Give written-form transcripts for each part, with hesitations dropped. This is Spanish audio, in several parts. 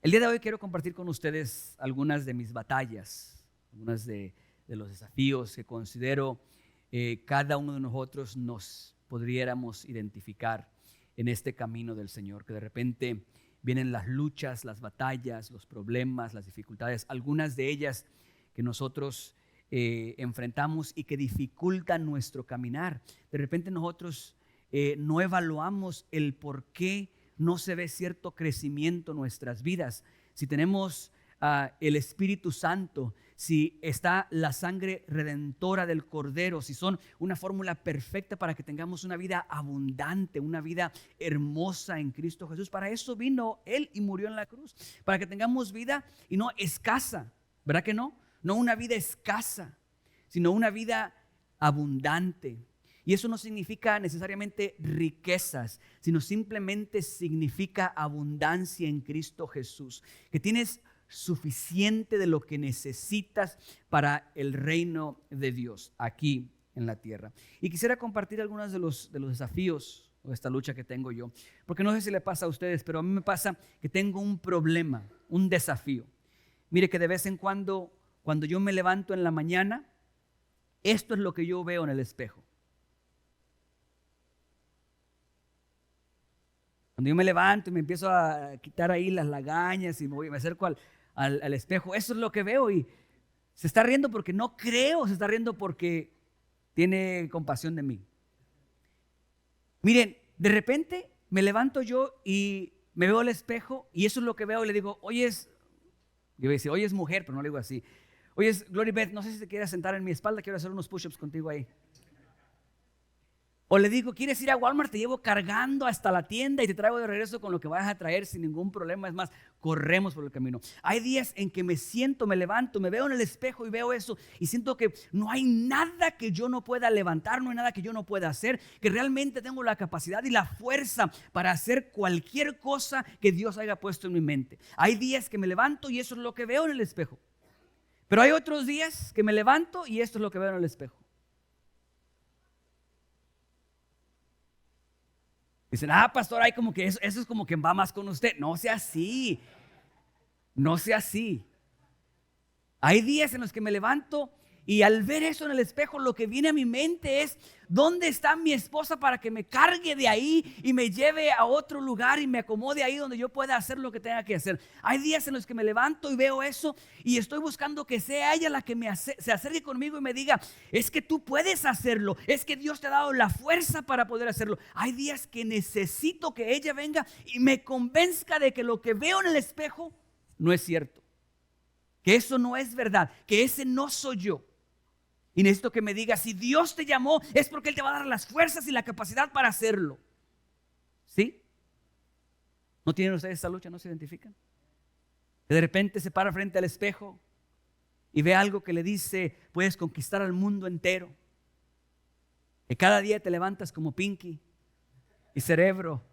El día de hoy quiero compartir con ustedes algunas de mis batallas, algunas de los desafíos que considero cada uno de nosotros nos podríamos identificar en este camino del Señor, que de repente vienen las luchas, las batallas, los problemas, las dificultades, algunas de ellas que nosotros enfrentamos y que dificultan nuestro caminar. De repente nosotros no evaluamos el por qué no se ve cierto crecimiento en nuestras vidas. Si tenemos el Espíritu Santo, si está la sangre redentora del Cordero, si son una fórmula perfecta para que tengamos una vida abundante, una vida hermosa en Cristo Jesús. Para eso vino Él y murió en la cruz, para que tengamos vida y no escasa, ¿verdad que no? No una vida escasa, sino una vida abundante. Y eso no significa necesariamente riquezas, sino simplemente significa abundancia en Cristo Jesús. Que tienes suficiente de lo que necesitas para el reino de Dios aquí en la tierra. Y quisiera compartir algunos de los desafíos o esta lucha que tengo yo. Porque no sé si le pasa a ustedes, pero a mí me pasa que tengo un problema, un desafío. Mire que de vez en cuando yo me levanto en la mañana, esto es lo que yo veo en el espejo. Cuando yo me levanto y me empiezo a quitar ahí las lagañas y me acerco al espejo, eso es lo que veo y se está riendo porque no creo, se está riendo porque tiene compasión de mí. Miren, de repente me levanto yo y me veo al espejo y eso es lo que veo y le digo, yo voy a decir, oye es mujer, pero no le digo así. Oye, Glory Beth, no sé si te quieres sentar en mi espalda, quiero hacer unos push-ups contigo ahí. O le digo, ¿quieres ir a Walmart? Te llevo cargando hasta la tienda y te traigo de regreso con lo que vayas a traer sin ningún problema. Es más, corremos por el camino. Hay días en que me siento, me levanto, me veo en el espejo y veo eso y siento que no hay nada que yo no pueda levantar, no hay nada que yo no pueda hacer, que realmente tengo la capacidad y la fuerza para hacer cualquier cosa que Dios haya puesto en mi mente. Hay días que me levanto y eso es lo que veo en el espejo. Pero hay otros días que me levanto y esto es lo que veo en el espejo. Dicen, pastor, hay como que eso es como que va más con usted. No sea así. No sea así. Hay días en los que me levanto y al ver eso en el espejo, lo que viene a mi mente es, ¿dónde está mi esposa para que me cargue de ahí y me lleve a otro lugar y me acomode ahí donde yo pueda hacer lo que tenga que hacer? Hay días en los que me levanto y veo eso y estoy buscando que sea ella la que se acerque conmigo y me diga, es que tú puedes hacerlo, es que Dios te ha dado la fuerza para poder hacerlo. Hay días que necesito que ella venga y me convenzca de que lo que veo en el espejo no es cierto, que eso no es verdad, que ese no soy yo. Y necesito que me diga, si Dios te llamó, es porque Él te va a dar las fuerzas y la capacidad para hacerlo. ¿Sí? ¿No tienen ustedes esa lucha? ¿No se identifican? Que de repente se para frente al espejo y ve algo que le dice, puedes conquistar al mundo entero. Que cada día te levantas como Pinky y Cerebro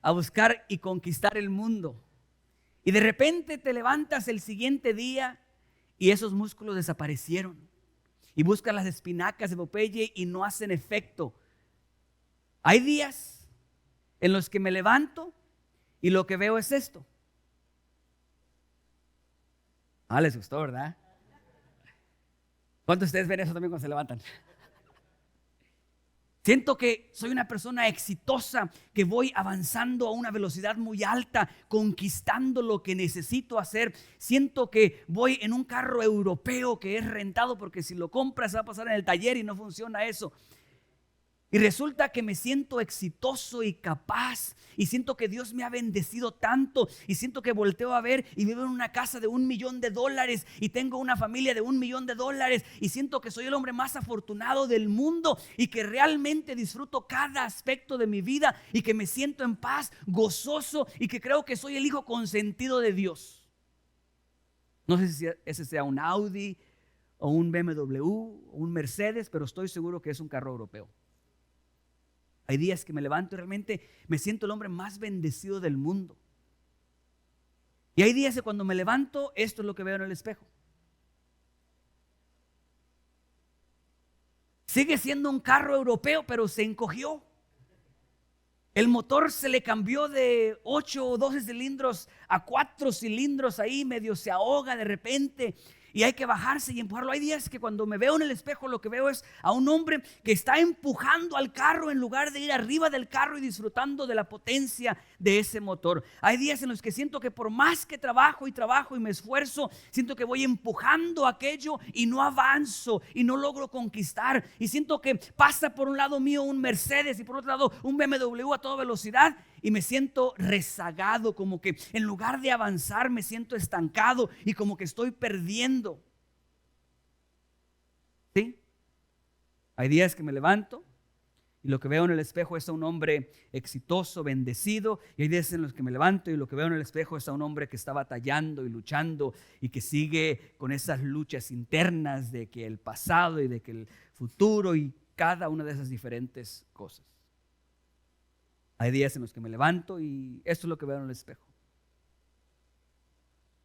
a buscar y conquistar el mundo. Y de repente te levantas el siguiente día y esos músculos desaparecieron. Y buscas las espinacas de Popeye y no hacen efecto. Hay días en los que me levanto y lo que veo es esto. Les gustó, ¿verdad? ¿Cuántos de ustedes ven eso también cuando se levantan? Siento que soy una persona exitosa, que voy avanzando a una velocidad muy alta, conquistando lo que necesito hacer. Siento que voy en un carro europeo que es rentado porque si lo compras va a pasar en el taller y no funciona eso. Y resulta que me siento exitoso y capaz y siento que Dios me ha bendecido tanto y siento que volteo a ver y vivo en una casa de $1 millón y tengo una familia de $1 millón y siento que soy el hombre más afortunado del mundo y que realmente disfruto cada aspecto de mi vida y que me siento en paz, gozoso y que creo que soy el hijo consentido de Dios. No sé si ese sea un Audi o un BMW o un Mercedes, pero estoy seguro que es un carro europeo. Hay días que me levanto y realmente me siento el hombre más bendecido del mundo. Y hay días que cuando me levanto, esto es lo que veo en el espejo. Sigue siendo un carro europeo, pero se encogió. El motor se le cambió de 8 o 12 cilindros a 4 cilindros ahí, medio se ahoga de repente y hay que bajarse y empujarlo. Hay días que cuando me veo en el espejo lo que veo es a un hombre que está empujando al carro en lugar de ir arriba del carro y disfrutando de la potencia de ese motor. Hay días en los que siento que por más que trabajo y me esfuerzo, siento que voy empujando aquello y no avanzo y no logro conquistar. Y siento que pasa por un lado mío un Mercedes y por otro lado un BMW a toda velocidad y me siento rezagado, como que en lugar de avanzar me siento estancado y como que estoy perdiendo. ¿Sí? Hay días que me levanto y lo que veo en el espejo es a un hombre exitoso, bendecido. Y hay días en los que me levanto y lo que veo en el espejo es a un hombre que está batallando y luchando y que sigue con esas luchas internas de que el pasado y de que el futuro y cada una de esas diferentes cosas. Hay días en los que me levanto y esto es lo que veo en el espejo.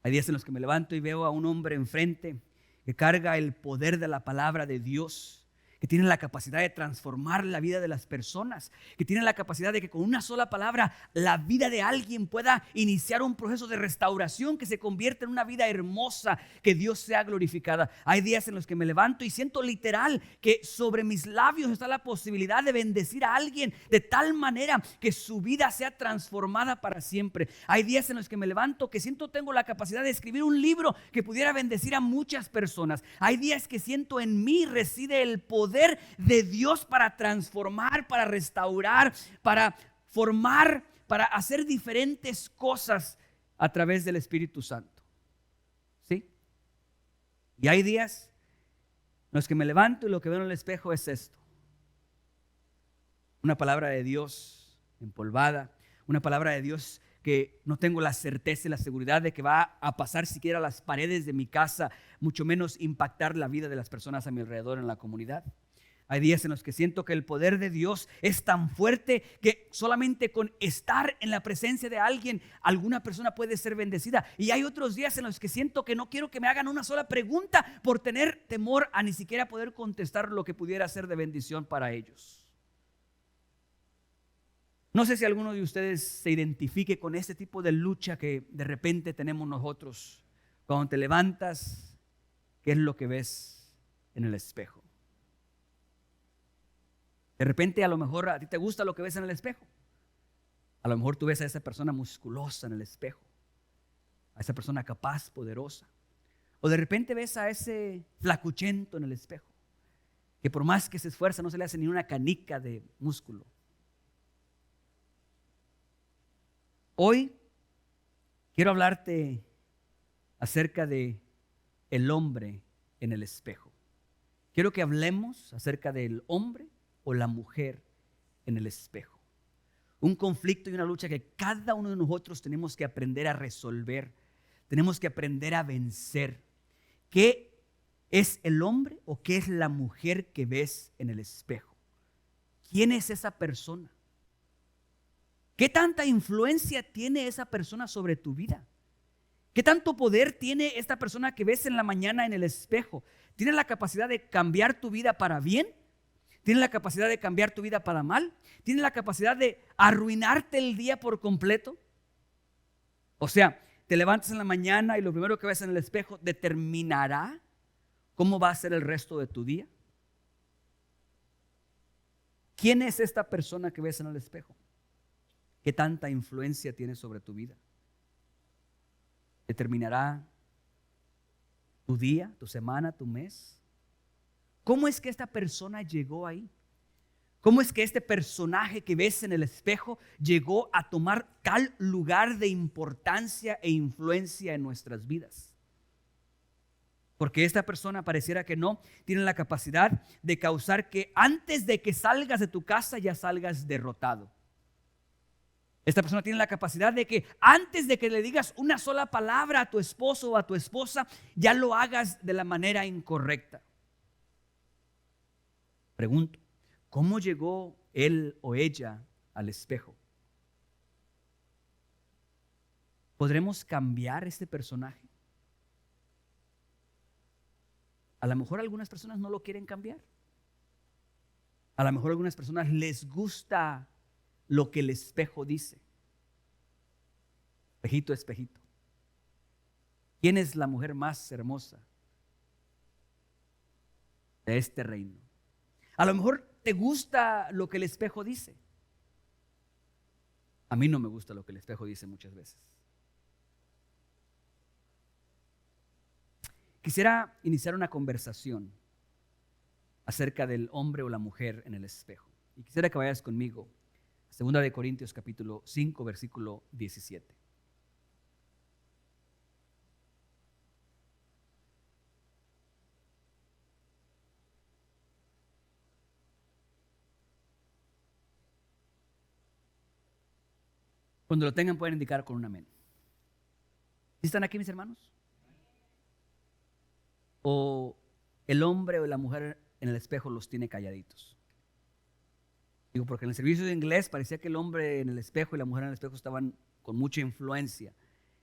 Hay días en los que me levanto y veo a un hombre enfrente que carga el poder de la palabra de Dios, que tiene la capacidad de transformar la vida de las personas, que tiene la capacidad de que con una sola palabra la vida de alguien pueda iniciar un proceso de restauración que se convierta en una vida hermosa, que Dios sea glorificada. Hay días en los que me levanto y siento literal que sobre mis labios está la posibilidad de bendecir a alguien de tal manera que su vida sea transformada para siempre. Hay días en los que me levanto que siento tengo la capacidad de escribir un libro que pudiera bendecir a muchas personas. Hay días que siento en mí reside el poder de Dios para transformar, para restaurar, para formar, para hacer diferentes cosas a través del Espíritu Santo. ¿Sí? Y hay días en los que me levanto y lo que veo en el espejo es esto: una palabra de Dios empolvada, una palabra de Dios que no tengo la certeza y la seguridad de que va a pasar siquiera a las paredes de mi casa, mucho menos impactar la vida de las personas a mi alrededor en la comunidad. Hay días en los que siento que el poder de Dios es tan fuerte que solamente con estar en la presencia de alguien, alguna persona puede ser bendecida. Y hay otros días en los que siento que no quiero que me hagan una sola pregunta por tener temor a ni siquiera poder contestar lo que pudiera ser de bendición para ellos. No sé si alguno de ustedes se identifique con este tipo de lucha que de repente tenemos nosotros. Cuando te levantas, ¿qué es lo que ves en el espejo? De repente a lo mejor a ti te gusta lo que ves en el espejo. A lo mejor tú ves a esa persona musculosa en el espejo, a esa persona capaz, poderosa. O de repente ves a ese flacuchento en el espejo, que por más que se esfuerza no se le hace ni una canica de músculo. Hoy quiero hablarte acerca de el hombre en el espejo. Quiero que hablemos acerca del hombre o la mujer en el espejo. Un conflicto y una lucha que cada uno de nosotros tenemos que aprender a resolver. Tenemos que aprender a vencer. ¿Qué es el hombre o qué es la mujer que ves en el espejo? ¿Quién es esa persona? ¿Qué tanta influencia tiene esa persona sobre tu vida? ¿Qué tanto poder tiene esta persona que ves en la mañana en el espejo? ¿Tiene la capacidad de cambiar tu vida para bien? ¿Tiene la capacidad de cambiar tu vida para mal? ¿Tiene la capacidad de arruinarte el día por completo? O sea, te levantas en la mañana y lo primero que ves en el espejo determinará cómo va a ser el resto de tu día. ¿Quién es esta persona que ves en el espejo? ¿Qué tanta influencia tiene sobre tu vida? ¿Determinará tu día, tu semana, tu mes? ¿Cómo es que esta persona llegó ahí? ¿Cómo es que este personaje que ves en el espejo llegó a tomar tal lugar de importancia e influencia en nuestras vidas? Porque esta persona pareciera que no tiene la capacidad de causar que antes de que salgas de tu casa ya salgas derrotado. Esta persona tiene la capacidad de que antes de que le digas una sola palabra a tu esposo o a tu esposa, ya lo hagas de la manera incorrecta. Pregunto, ¿cómo llegó él o ella al espejo? ¿Podremos cambiar este personaje? A lo mejor algunas personas no lo quieren cambiar. A lo mejor algunas personas les gusta lo que el espejo dice. Espejito, espejito. ¿Quién es la mujer más hermosa de este reino? A lo mejor te gusta lo que el espejo dice. A mí no me gusta lo que el espejo dice muchas veces. Quisiera iniciar una conversación acerca del hombre o la mujer en el espejo. Y quisiera que vayas conmigo a 2 de Corintios capítulo 5, versículo 17. Cuando lo tengan pueden indicar con un amén. ¿Sí están aquí mis hermanos? ¿O el hombre o la mujer en el espejo los tiene calladitos? Digo, porque en el servicio de inglés parecía que el hombre en el espejo y la mujer en el espejo estaban con mucha influencia.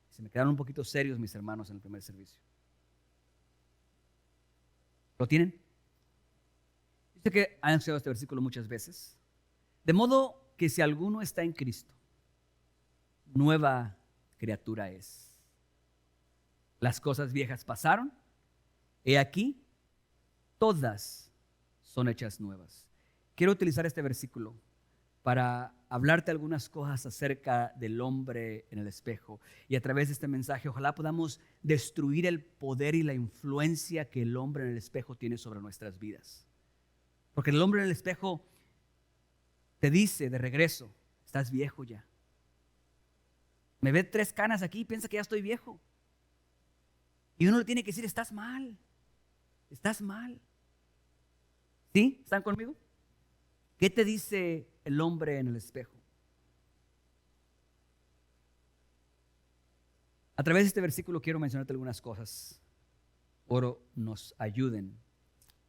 Se me quedaron un poquito serios mis hermanos en el primer servicio. ¿Lo tienen? Dice que han estudiado este versículo muchas veces. De modo que si alguno está en Cristo, nueva criatura es. Las cosas viejas pasaron. He aquí, todas son hechas nuevas. Quiero utilizar este versículo para hablarte algunas cosas acerca del hombre en el espejo. Y a través de este mensaje, ojalá podamos destruir el poder y la influencia que el hombre en el espejo tiene sobre nuestras vidas. Porque el hombre en el espejo te dice de regreso, estás viejo ya. Me ve 3 canas aquí y piensa que ya estoy viejo. Y uno le tiene que decir, estás mal. Estás mal. ¿Sí? ¿Están conmigo? ¿Qué te dice el hombre en el espejo? A través de este versículo quiero mencionarte algunas cosas. Oro nos ayuden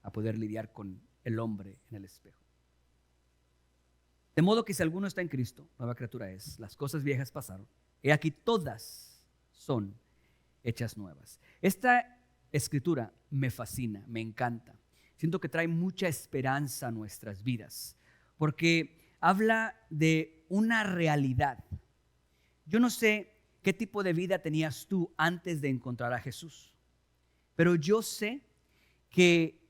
a poder lidiar con el hombre en el espejo. De modo que si alguno está en Cristo, nueva criatura es. Las cosas viejas pasaron. He aquí todas son hechas nuevas. Esta escritura me fascina, me encanta. Siento que trae mucha esperanza a nuestras vidas, porque habla de una realidad. Yo no sé qué tipo de vida tenías tú antes de encontrar a Jesús, pero yo sé que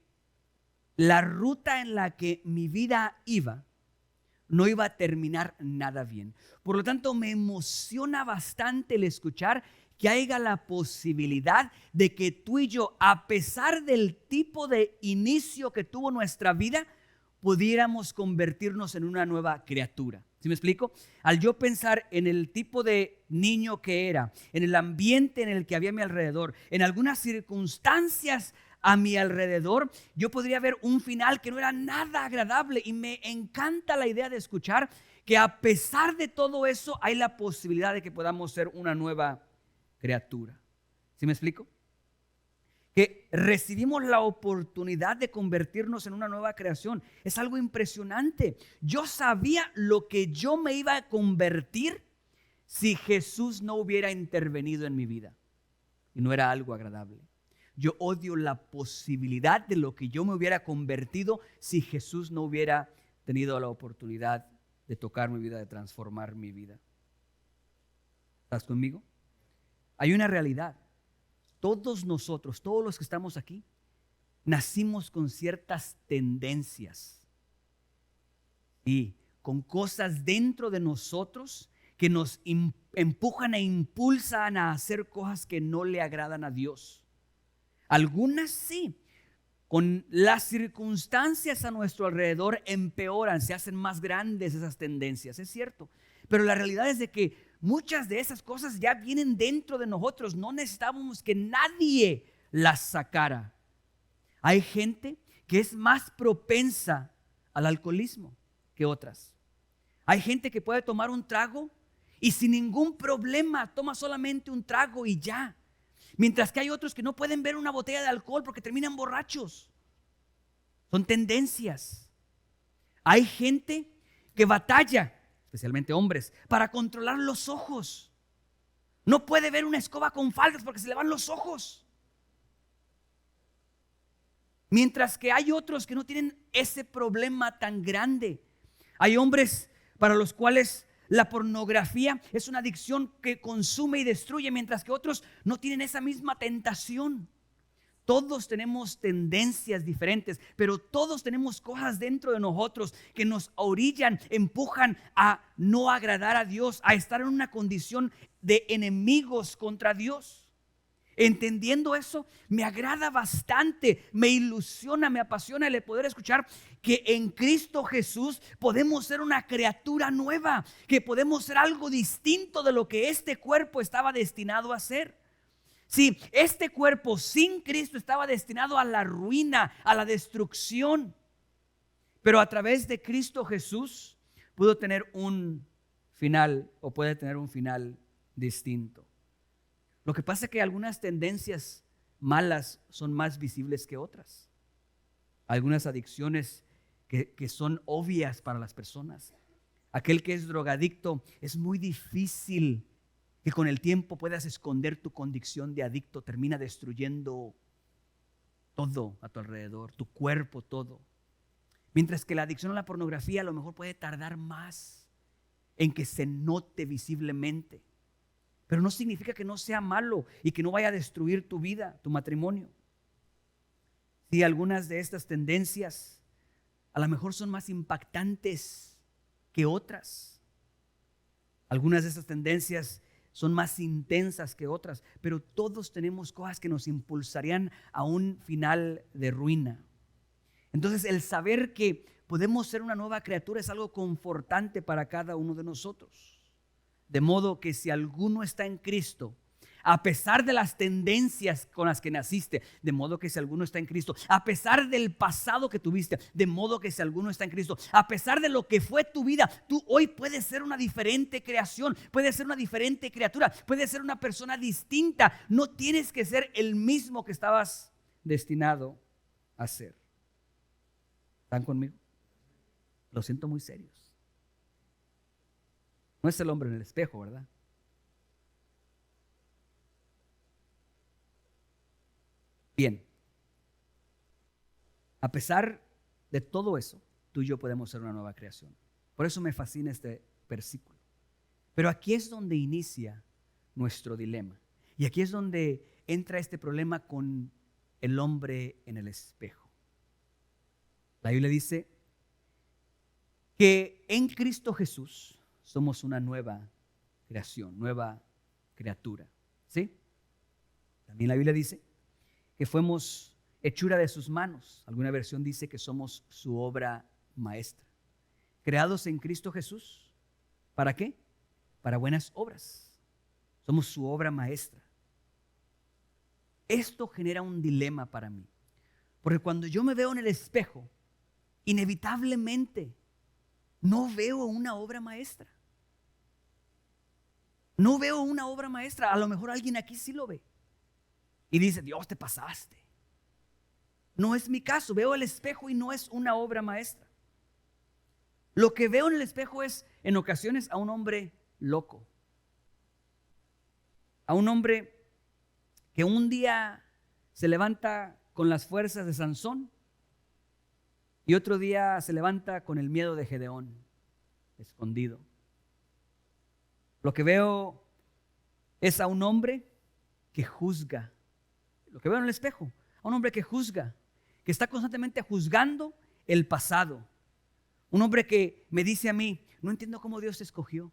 la ruta en la que mi vida iba no iba a terminar nada bien. Por lo tanto, me emociona bastante el escuchar que haya la posibilidad de que tú y yo, a pesar del tipo de inicio que tuvo nuestra vida, pudiéramos convertirnos en una nueva criatura. ¿Sí me explico? Al yo pensar en el tipo de niño que era, en el ambiente en el que había a mi alrededor, en algunas circunstancias a mi alrededor, yo podría ver un final que no era nada agradable, y me encanta la idea de escuchar que a pesar de todo eso hay la posibilidad de que podamos ser una nueva criatura. ¿Sí me explico? Que recibimos la oportunidad de convertirnos en una nueva creación. Es algo impresionante. Yo sabía lo que yo me iba a convertir si Jesús no hubiera intervenido en mi vida, y no era algo agradable. Yo odio la posibilidad de lo que yo me hubiera convertido si Jesús no hubiera tenido la oportunidad de tocar mi vida, de transformar mi vida. ¿Estás conmigo? Hay una realidad. Todos nosotros, todos los que estamos aquí, nacimos con ciertas tendencias y con cosas dentro de nosotros que nos empujan e impulsan a hacer cosas que no le agradan a Dios. Algunas sí, con las circunstancias a nuestro alrededor empeoran, se hacen más grandes esas tendencias, es cierto. Pero la realidad es de que muchas de esas cosas ya vienen dentro de nosotros, no necesitábamos que nadie las sacara. Hay gente que es más propensa al alcoholismo que otras. Hay gente que puede tomar un trago y sin ningún problema toma solamente un trago y ya. Mientras que hay otros que no pueden ver una botella de alcohol porque terminan borrachos. Son tendencias. Hay gente que batalla, especialmente hombres, para controlar los ojos. No puede ver una escoba con faldas porque se le van los ojos. Mientras que hay otros que no tienen ese problema tan grande. Hay hombres para los cuales La pornografía es una adicción que consume y destruye, mientras que otros no tienen esa misma tentación. Todos tenemos tendencias diferentes, pero todos tenemos cosas dentro de nosotros que nos orillan, empujan a no agradar a Dios, a estar en una condición de enemigos contra Dios. Entendiendo eso, me agrada bastante, me ilusiona, me apasiona el poder escuchar que en Cristo Jesús podemos ser una criatura nueva, que podemos ser algo distinto de lo que este cuerpo estaba destinado a ser. Si este cuerpo sin Cristo estaba destinado a la ruina, a la destrucción, pero a través de Cristo Jesús pudo tener un final, o puede tener un final distinto. Lo que pasa es que algunas tendencias malas son más visibles que otras. Algunas adicciones que son obvias para las personas. Aquel que es drogadicto, es muy difícil que con el tiempo puedas esconder tu condición de adicto. Termina destruyendo todo a tu alrededor, tu cuerpo, todo. Mientras que la adicción a la pornografía a lo mejor puede tardar más en que se note visiblemente. Pero no significa que no sea malo y que no vaya a destruir tu vida, tu matrimonio. Sí, algunas de estas tendencias a lo mejor son más impactantes que otras. Algunas de estas tendencias son más intensas que otras, pero todos tenemos cosas que nos impulsarían a un final de ruina. Entonces, el saber que podemos ser una nueva criatura es algo confortante para cada uno de nosotros. De modo que si alguno está en Cristo, a pesar de las tendencias con las que naciste, de modo que si alguno está en Cristo, a pesar del pasado que tuviste, de modo que si alguno está en Cristo, a pesar de lo que fue tu vida, tú hoy puedes ser una diferente creación, puedes ser una diferente criatura, puedes ser una persona distinta. No tienes que ser el mismo que estabas destinado a ser. ¿Están conmigo? Lo siento muy serios. No es el hombre en el espejo, ¿verdad? Bien, a pesar de todo eso, tú y yo podemos ser una nueva creación. Por eso me fascina este versículo. Pero aquí es donde inicia nuestro dilema. Y aquí es donde entra este problema con el hombre en el espejo. La Biblia dice que en Cristo Jesús somos una nueva creación, nueva criatura. ¿Sí? También la Biblia dice que fuimos hechura de sus manos. Alguna versión dice que somos su obra maestra. Creados en Cristo Jesús. ¿Para qué? Para buenas obras. Somos su obra maestra. Esto genera un dilema para mí. Porque cuando yo me veo en el espejo, inevitablemente no veo una obra maestra. No veo una obra maestra. A lo mejor alguien aquí sí lo ve. Y dice, Dios, te pasaste. No es mi caso. Veo el espejo y no es una obra maestra. Lo que veo en el espejo es, en ocasiones, a un hombre loco. A un hombre que un día se levanta con las fuerzas de Sansón y otro día se levanta con el miedo de Gedeón, escondido. Lo que veo es a un hombre que juzga. Lo que veo en el espejo, a un hombre que juzga, que está constantemente juzgando el pasado. Un hombre que me dice a mí, no entiendo cómo Dios te escogió.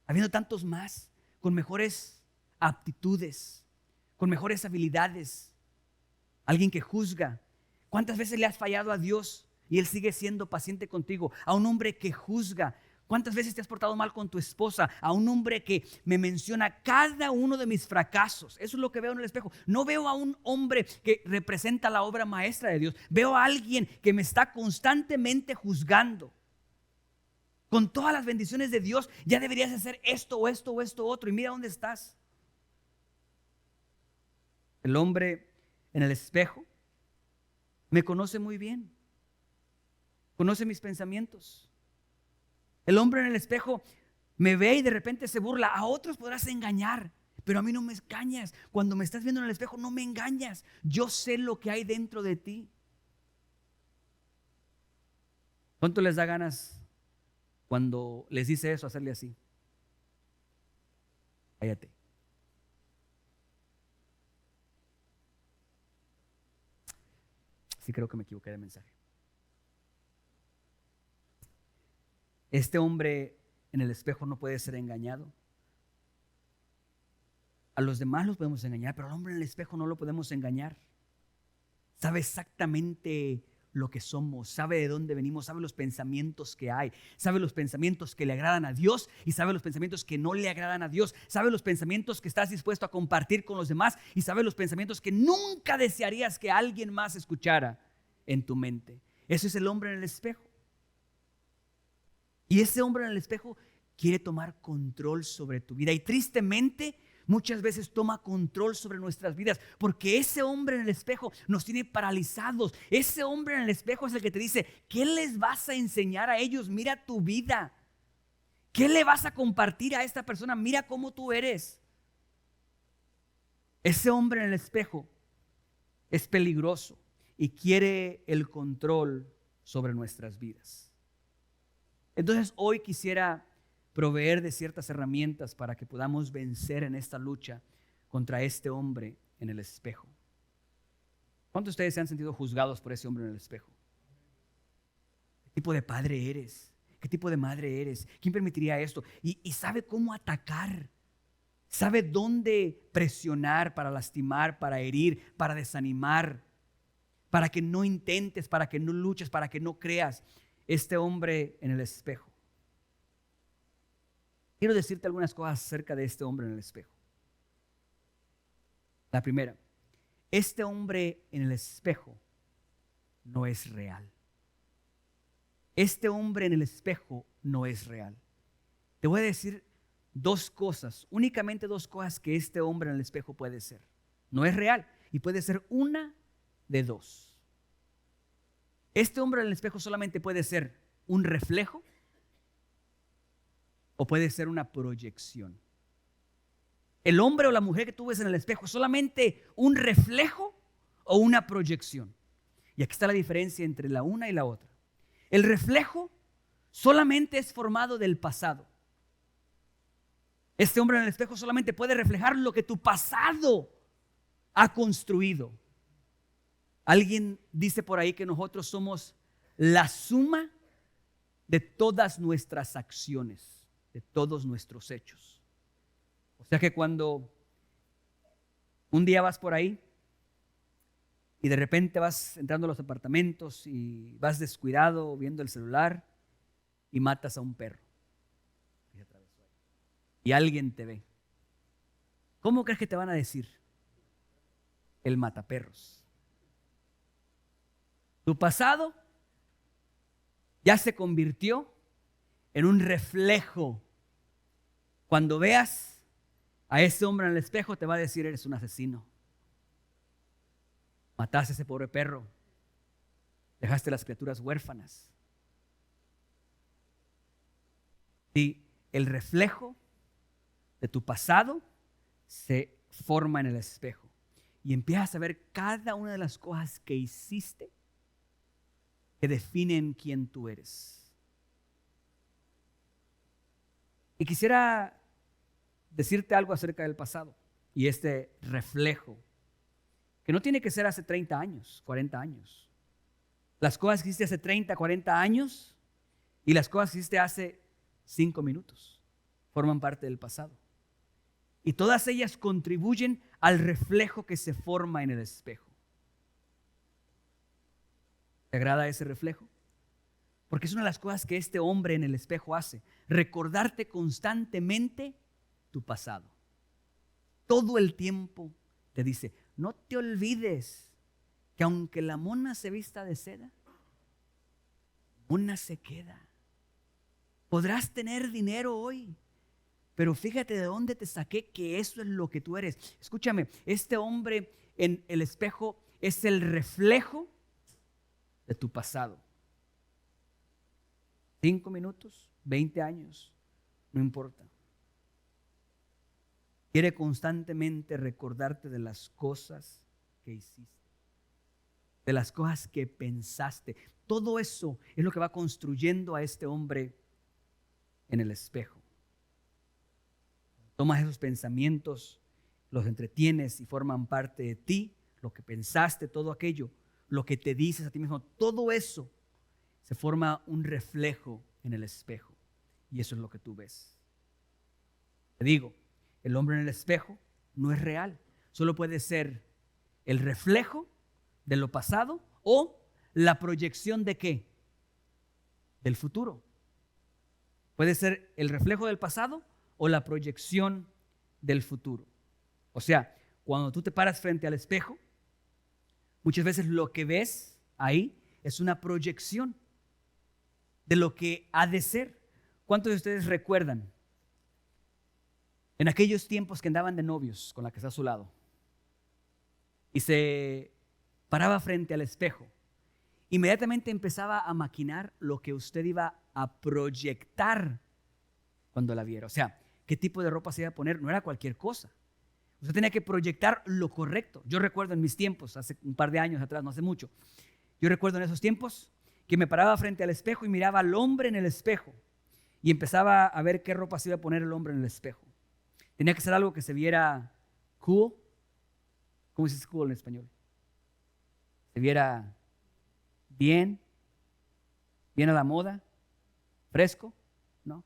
Habiendo tantos más, con mejores aptitudes, con mejores habilidades. Alguien que juzga. ¿Cuántas veces le has fallado a Dios y Él sigue siendo paciente contigo? A un hombre que juzga. ¿Cuántas veces te has portado mal con tu esposa? A un hombre que me menciona cada uno de mis fracasos. Eso es lo que veo en el espejo. No veo a un hombre que representa la obra maestra de Dios. Veo a alguien que me está constantemente juzgando. Con todas las bendiciones de Dios, ya deberías hacer esto o esto o esto otro. Y mira dónde estás. El hombre en el espejo me conoce muy bien. Conoce mis pensamientos. El hombre en el espejo me ve y de repente se burla. A otros podrás engañar, pero a mí no me engañas. Cuando me estás viendo en el espejo, no me engañas. Yo sé lo que hay dentro de ti. ¿Cuánto les da ganas Cuando les dice eso, hacerle así. Cállate. Sí, creo que me equivoqué de mensaje. Este hombre en el espejo no puede ser engañado. A los demás los podemos engañar, pero al hombre en el espejo no lo podemos engañar. Sabe exactamente lo que somos, sabe de dónde venimos, sabe los pensamientos que hay, sabe los pensamientos que le agradan a Dios y sabe los pensamientos que no le agradan a Dios, sabe los pensamientos que estás dispuesto a compartir con los demás y sabe los pensamientos que nunca desearías que alguien más escuchara en tu mente. Eso es el hombre en el espejo. Y ese hombre en el espejo quiere tomar control sobre tu vida y tristemente muchas veces toma control sobre nuestras vidas porque ese hombre en el espejo nos tiene paralizados. Ese hombre en el espejo es el que te dice, ¿qué les vas a enseñar a ellos? Mira tu vida. ¿Qué le vas a compartir a esta persona? Mira cómo tú eres. Ese hombre en el espejo es peligroso y quiere el control sobre nuestras vidas. Entonces hoy quisiera proveer de ciertas herramientas para que podamos vencer en esta lucha contra este hombre en el espejo. ¿Cuántos de ustedes se han sentido juzgados por ese hombre en el espejo? ¿Qué tipo de padre eres? ¿Qué tipo de madre eres? ¿Quién permitiría esto? Y sabe cómo atacar. Sabe dónde presionar para lastimar, para herir, para desanimar, para que no intentes, para que no luches, para que no creas. Este hombre en el espejo. Quiero decirte algunas cosas acerca de este hombre en el espejo. La primera, este hombre en el espejo no es real. Este hombre en el espejo no es real. Te voy a decir dos cosas, únicamente dos cosas que este hombre en el espejo puede ser. No es real y puede ser una de dos. Este hombre en el espejo solamente puede ser un reflejo o puede ser una proyección. El hombre o la mujer que tú ves en el espejo es solamente un reflejo o una proyección. Y aquí está la diferencia entre la una y la otra. El reflejo solamente es formado del pasado. Este hombre en el espejo solamente puede reflejar lo que tu pasado ha construido. Alguien dice por ahí que nosotros somos la suma de todas nuestras acciones, de todos nuestros hechos. O sea que cuando un día vas por ahí y de repente vas entrando a los apartamentos y vas descuidado viendo el celular y matas a un perro y alguien te ve, ¿cómo crees que te van a decir? El mataperros. Tu pasado ya se convirtió en un reflejo. Cuando veas a ese hombre en el espejo te va a decir, eres un asesino. Mataste a ese pobre perro. Dejaste a las criaturas huérfanas. Y el reflejo de tu pasado se forma en el espejo. Y empiezas a ver cada una de las cosas que hiciste que definen quién tú eres. Y quisiera decirte algo acerca del pasado y este reflejo, que no tiene que ser hace 30 años, 40 años. Las cosas que hiciste hace 30, 40 años y las cosas que hiciste hace 5 minutos forman parte del pasado. Y todas ellas contribuyen al reflejo que se forma en el espejo. ¿Te agrada ese reflejo? Porque es una de las cosas que este hombre en el espejo hace. Recordarte constantemente tu pasado. Todo el tiempo te dice, no te olvides que aunque la mona se vista de seda, mona se queda. Podrás tener dinero hoy, pero fíjate de dónde te saqué, que eso es lo que tú eres. Escúchame, este hombre en el espejo es el reflejo de tu pasado. 5 minutos, 20 años, no importa. Quiere constantemente recordarte de las cosas que hiciste, de las cosas que pensaste. Todo eso es lo que va construyendo a este hombre en el espejo. Tomas esos pensamientos, los entretienes y forman parte de ti, lo que pensaste, todo aquello, lo que te dices a ti mismo, todo eso se forma un reflejo en el espejo. Y eso es lo que tú ves. Te digo, el hombre en el espejo no es real. Solo puede ser el reflejo de lo pasado o la proyección de ¿qué? Del futuro. Puede ser el reflejo del pasado o la proyección del futuro. O sea, cuando tú te paras frente al espejo, muchas veces lo que ves ahí es una proyección de lo que ha de ser. ¿Cuántos de ustedes recuerdan en aquellos tiempos que andaban de novios con la que está a su lado y se paraba frente al espejo? Inmediatamente empezaba a maquinar lo que usted iba a proyectar cuando la viera. O sea, qué tipo de ropa se iba a poner. No era cualquier cosa. Usted tenía que proyectar lo correcto. Yo recuerdo en mis tiempos, hace un par de años atrás, no hace mucho, yo recuerdo en esos tiempos que me paraba frente al espejo y miraba al hombre en el espejo y empezaba a ver qué ropa se iba a poner el hombre en el espejo. Tenía que ser algo que se viera cool. ¿Cómo se dice cool en español? Se viera bien a la moda, fresco, ¿no?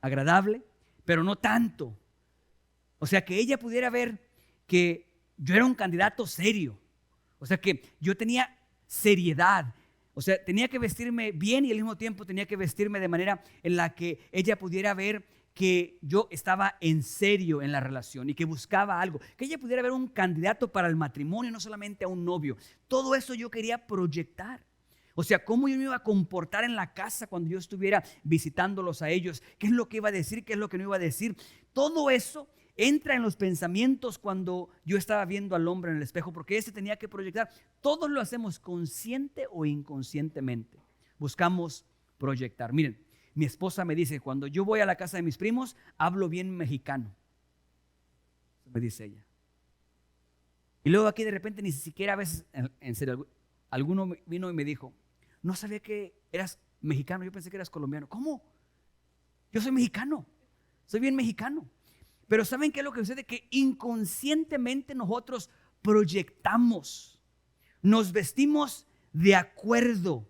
Agradable, pero no tanto. O sea, que ella pudiera ver que yo era un candidato serio. O sea, que yo tenía seriedad. O sea, tenía que vestirme bien y al mismo tiempo tenía que vestirme de manera en la que ella pudiera ver que yo estaba en serio en la relación y que buscaba algo. Que ella pudiera ver un candidato para el matrimonio, no solamente a un novio. Todo eso yo quería proyectar. O sea, cómo yo me iba a comportar en la casa cuando yo estuviera visitándolos a ellos. ¿Qué es lo que iba a decir? ¿Qué es lo que no iba a decir? Todo eso entra en los pensamientos cuando yo estaba viendo al hombre en el espejo, porque ese tenía que proyectar. Todos lo hacemos consciente o inconscientemente. Buscamos proyectar. Miren, mi esposa me dice, cuando yo voy a la casa de mis primos, hablo bien mexicano. Me dice ella. Y luego aquí de repente ni siquiera a veces, en serio, alguno vino y me dijo, no sabía que eras mexicano, yo pensé que eras colombiano. ¿Cómo? Yo soy mexicano, soy bien mexicano. Pero ¿saben qué es lo que sucede? Que inconscientemente nosotros proyectamos, nos vestimos de acuerdo,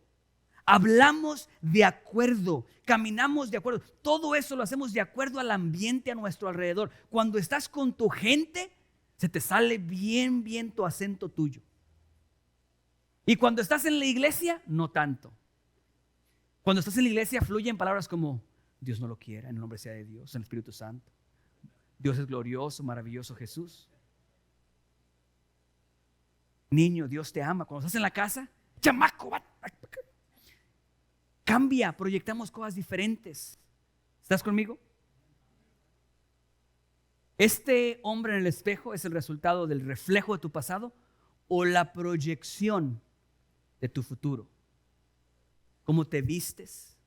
hablamos de acuerdo, caminamos de acuerdo. Todo eso lo hacemos de acuerdo al ambiente a nuestro alrededor. Cuando estás con tu gente, se te sale bien tu acento tuyo. Y cuando estás en la iglesia, no tanto. Cuando estás en la iglesia fluyen palabras como Dios no lo quiera, en el nombre sea de Dios, en el Espíritu Santo. Dios es glorioso, maravilloso Jesús. Niño, Dios te ama. Cuando estás en la casa, chamaco, cambia, proyectamos cosas diferentes. ¿Estás conmigo? Este hombre en el espejo es el resultado del reflejo de tu pasado o la proyección de tu futuro. Cómo te vistes,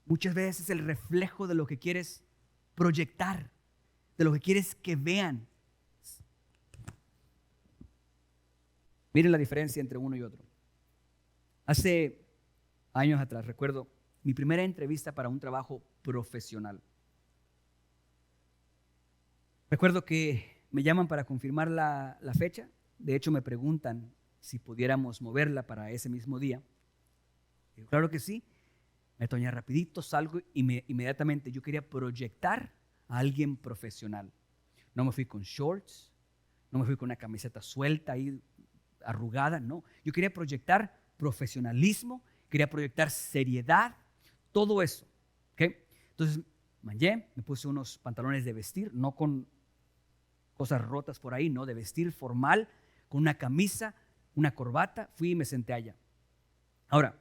muchas veces es el reflejo de lo que quieres proyectar, de lo que quieres que vean. Miren la diferencia entre uno y otro. Hace años atrás, recuerdo mi primera entrevista para un trabajo profesional. Recuerdo que me llaman para confirmar la fecha. De hecho, me preguntan si pudiéramos moverla para ese mismo día. Digo, claro que sí. Me toñé rapidito, salgo y inmediatamente yo quería proyectar a alguien profesional. No me fui con shorts, no me fui con una camiseta suelta ahí arrugada, no. Yo quería proyectar profesionalismo, quería proyectar seriedad, todo eso. ¿Okay? Entonces, manché, me puse unos pantalones de vestir, no con cosas rotas por ahí, no, de vestir formal, con una camisa, una corbata, fui y me senté allá. Ahora,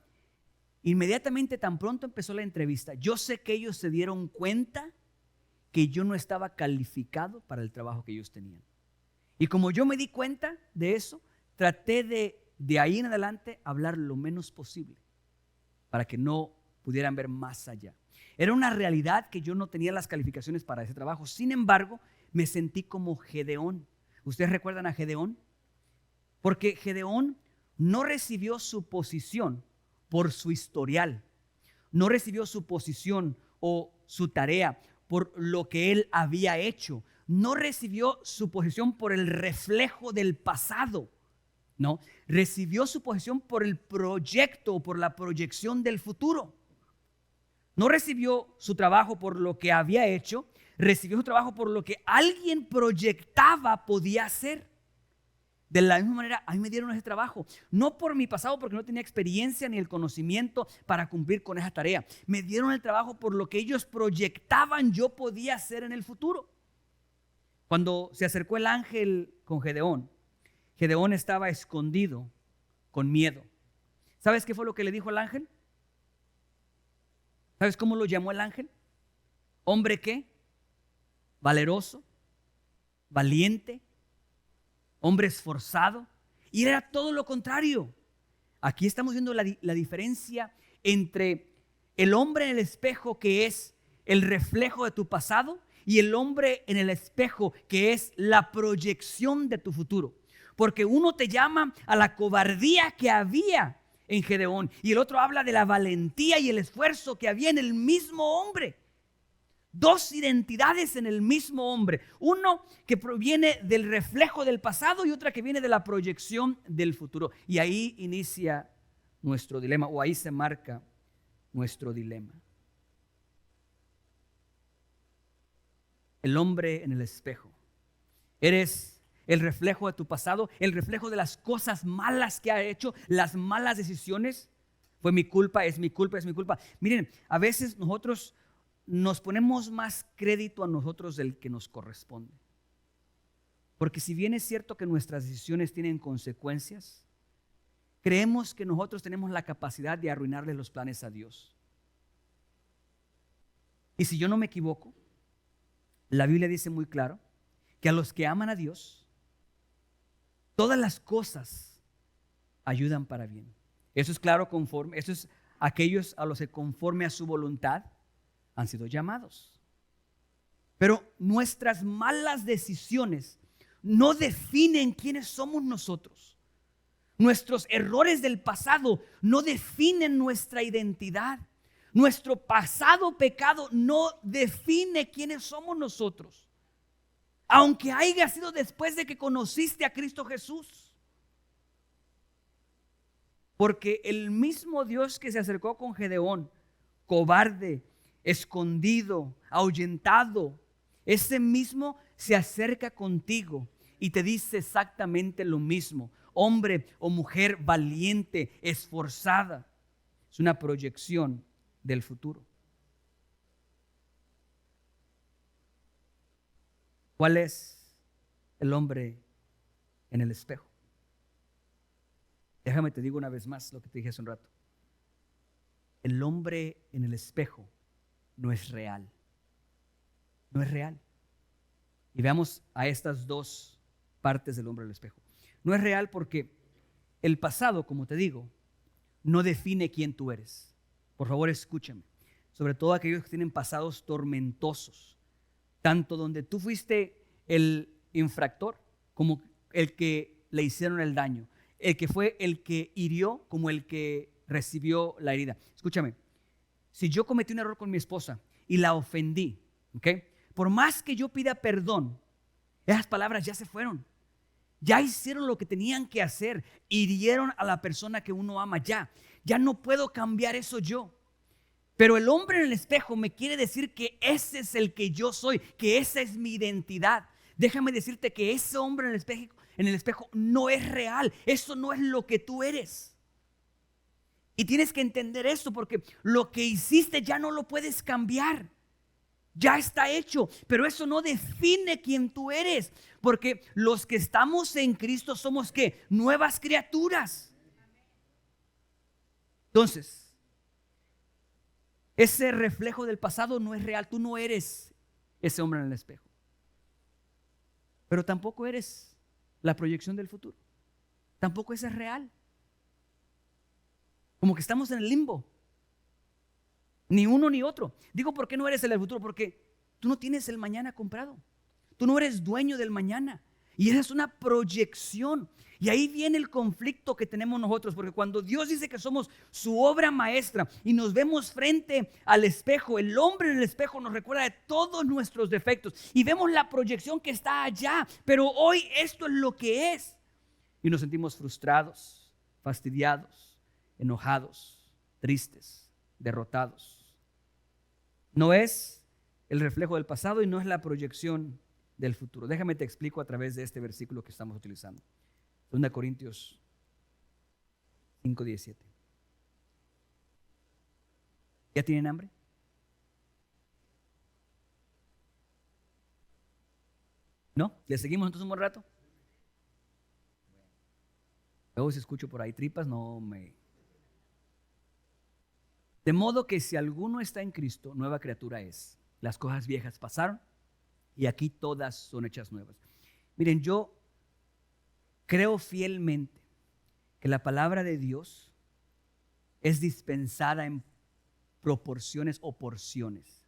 inmediatamente tan pronto empezó la entrevista, yo sé que ellos se dieron cuenta que yo no estaba calificado para el trabajo que ellos tenían. Y como yo me di cuenta de eso, traté de ahí en adelante hablar lo menos posible para que no pudieran ver más allá. Era una realidad que yo no tenía las calificaciones para ese trabajo. Sin embargo, me sentí como Gedeón. ¿Ustedes recuerdan a Gedeón? Porque Gedeón no recibió su posición por su historial. No recibió su posición o su tarea por lo que él había hecho. No recibió su posición por el reflejo del pasado. No, recibió su posición por el proyecto o por la proyección del futuro. No recibió su trabajo por lo que había hecho, recibió su trabajo por lo que alguien proyectaba podía hacer. De la misma manera, a mí me dieron ese trabajo, no por mi pasado, porque no tenía experiencia ni el conocimiento para cumplir con esa tarea. Me dieron el trabajo por lo que ellos proyectaban yo podía hacer en el futuro. Cuando se acercó el ángel con Gedeón, Gedeón estaba escondido con miedo. ¿Sabes qué fue lo que le dijo el ángel? ¿Sabes cómo lo llamó el ángel? ¿Hombre qué? Valeroso, valiente, hombre esforzado. Y era todo lo contrario. Aquí estamos viendo la diferencia entre el hombre en el espejo, que es el reflejo de tu pasado, y el hombre en el espejo, que es la proyección de tu futuro. Porque uno te llama a la cobardía que había en Gedeón, y el otro habla de la valentía y el esfuerzo que había en el mismo hombre. Dos identidades en el mismo hombre. Uno que proviene del reflejo del pasado y otra que viene de la proyección del futuro. Y ahí inicia nuestro dilema, o ahí se marca nuestro dilema. El hombre en el espejo. Eres el reflejo de tu pasado, el reflejo de las cosas malas que ha hecho, las malas decisiones. Fue mi culpa, es mi culpa, es mi culpa. Miren, a veces nosotros nos ponemos más crédito a nosotros del que nos corresponde. Porque si bien es cierto que nuestras decisiones tienen consecuencias, creemos que nosotros tenemos la capacidad de arruinarle los planes a Dios. Y si yo no me equivoco, la Biblia dice muy claro que a los que aman a Dios, todas las cosas ayudan para bien. Eso es claro, eso es aquellos a los que conforme a su voluntad han sido llamados. Pero nuestras malas decisiones no definen quiénes somos nosotros. Nuestros errores del pasado no definen nuestra identidad. Nuestro pasado pecado no define quiénes somos nosotros. Aunque haya sido después de que conociste a Cristo Jesús. Porque el mismo Dios que se acercó con Gedeón, cobarde, escondido, ahuyentado, ese mismo se acerca contigo y te dice exactamente lo mismo. Hombre o mujer valiente, esforzada. Es una proyección del futuro. ¿Cuál es el hombre en el espejo? Déjame te digo una vez más lo que te dije hace un rato. El hombre en el espejo no es real. No es real. Y veamos a estas dos partes del hombre en el espejo. No es real porque el pasado, como te digo, no define quién tú eres. Por favor, escúchame. Sobre todo aquellos que tienen pasados tormentosos. Tanto donde tú fuiste el infractor como el que le hicieron el daño. El que fue el que hirió como el que recibió la herida. Escúchame. Si yo cometí un error con mi esposa y la ofendí, ¿ok? Por más que yo pida perdón, esas palabras ya se fueron. Ya hicieron lo que tenían que hacer. Hirieron a la persona que uno ama ya. Ya no puedo cambiar eso yo. Pero el hombre en el espejo me quiere decir que ese es el que yo soy, que esa es mi identidad. Déjame decirte que ese hombre en el espejo no es real. Eso no es lo que tú eres. Y tienes que entender esto porque lo que hiciste ya no lo puedes cambiar. Ya está hecho, pero eso no define quién tú eres. Porque los que estamos en Cristo somos ¿qué? Nuevas criaturas. Entonces, ese reflejo del pasado no es real. Tú no eres ese hombre en el espejo. Pero tampoco eres la proyección del futuro. Tampoco ese es real. Como que estamos en el limbo. Ni uno ni otro. Digo, ¿por qué no eres el del futuro? Porque tú no tienes el mañana comprado. Tú no eres dueño del mañana. Y esa es una proyección. Y ahí viene el conflicto que tenemos nosotros, porque cuando Dios dice que somos su obra maestra y nos vemos frente al espejo, el hombre en el espejo nos recuerda de todos nuestros defectos y vemos la proyección que está allá, pero hoy esto es lo que es. Y nos sentimos frustrados, fastidiados, enojados, tristes, derrotados. No es el reflejo del pasado y no es la proyección del futuro. Déjame te explico a través de este versículo que estamos utilizando. 2 Corintios 5:17. ¿Ya tienen hambre? ¿No? ¿Le seguimos entonces un buen rato? Luego si escucho por ahí tripas, no me... De modo que si alguno está en Cristo, nueva criatura es. Las cosas viejas pasaron y aquí todas son hechas nuevas. Miren, yo creo fielmente que la palabra de Dios es dispensada en proporciones o porciones,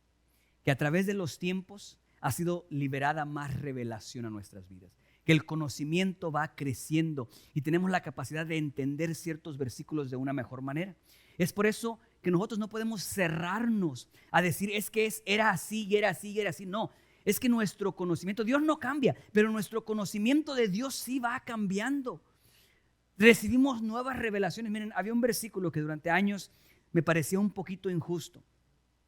que a través de los tiempos ha sido liberada más revelación a nuestras vidas, que el conocimiento va creciendo y tenemos la capacidad de entender ciertos versículos de una mejor manera. Es por eso que nosotros no podemos cerrarnos a decir era así y era así y era así. No, es que nuestro conocimiento, Dios no cambia, pero nuestro conocimiento de Dios sí va cambiando. Recibimos nuevas revelaciones. Miren, había un versículo que durante años me parecía un poquito injusto.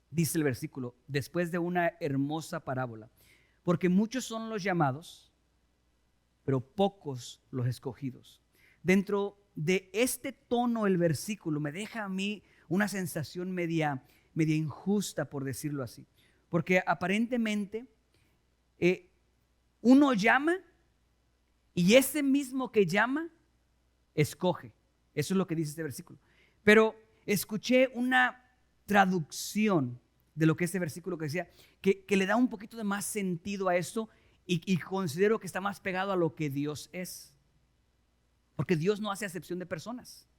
Dice el versículo, después de una hermosa parábola, porque muchos son los llamados, pero pocos los escogidos. Dentro de este tono el versículo me deja a mí una sensación media injusta, por decirlo así, porque aparentemente uno llama y ese mismo que llama escoge. Eso es lo que dice este versículo. Pero escuché una traducción de lo que este versículo que decía, que le da un poquito de más sentido a esto y considero que está más pegado a lo que Dios es. Porque Dios no hace acepción de personas.